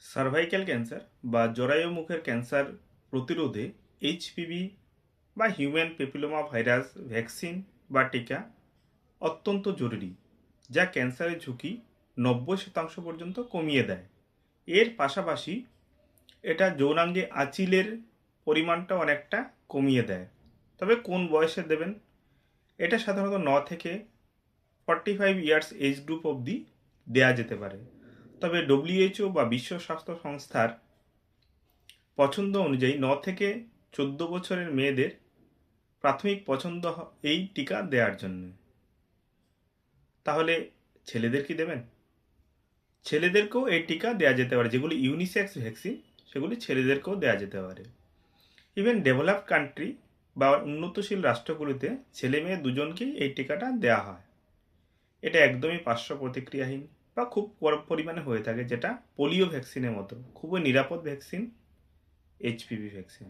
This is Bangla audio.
সার্ভাইক্যাল ক্যান্সার বা জরায়ু মুখের ক্যান্সার প্রতিরোধে এইচপিভি বা হিউম্যান প্যাপিলোমা ভাইরাস ভ্যাকসিন বা টিকা অত্যন্ত জরুরি, যা ক্যান্সারের ঝুঁকি 90% পর্যন্ত কমিয়ে দেয়। এর পাশাপাশি এটা যৌনাঙ্গে আঁচিলের পরিমাণটা অনেকটা কমিয়ে দেয়। তবে কোন বয়সে দেবেন? এটা সাধারণত থেকে 45 ইয়ার্স এজ গ্রুপ অবধি দেয়া যেতে পারে। তবে ডব্লিউএইচও বা বিশ্ব স্বাস্থ্য সংস্থার পছন্দ অনুযায়ী থেকে 14 বছরের মেয়েদের প্রাথমিক পছন্দ এই টিকা দেওয়ার জন্য। তাহলে ছেলেদের কি দেবেন? ছেলেদেরকেও এই টিকা দেওয়া যেতে পারে। যেগুলি ইউনিসেক্স ভ্যাকসিন, সেগুলি ছেলেদেরকেও দেওয়া যেতে পারে। ইভেন ডেভেলপড কান্ট্রি বা উন্নতশীল রাষ্ট্রগুলিতে ছেলে মেয়ে দুজনকেই এই টিকাটা দেওয়া হয়। এটা একদমই পার্শ্ব প্রতিক্রিয়াহীন বা খুব কম পরিমাণে হয়ে থাকে, যেটা পোলিও ভ্যাকসিনের মতো খুবই নিরাপদ ভ্যাকসিন এইচপিভি ভ্যাকসিন।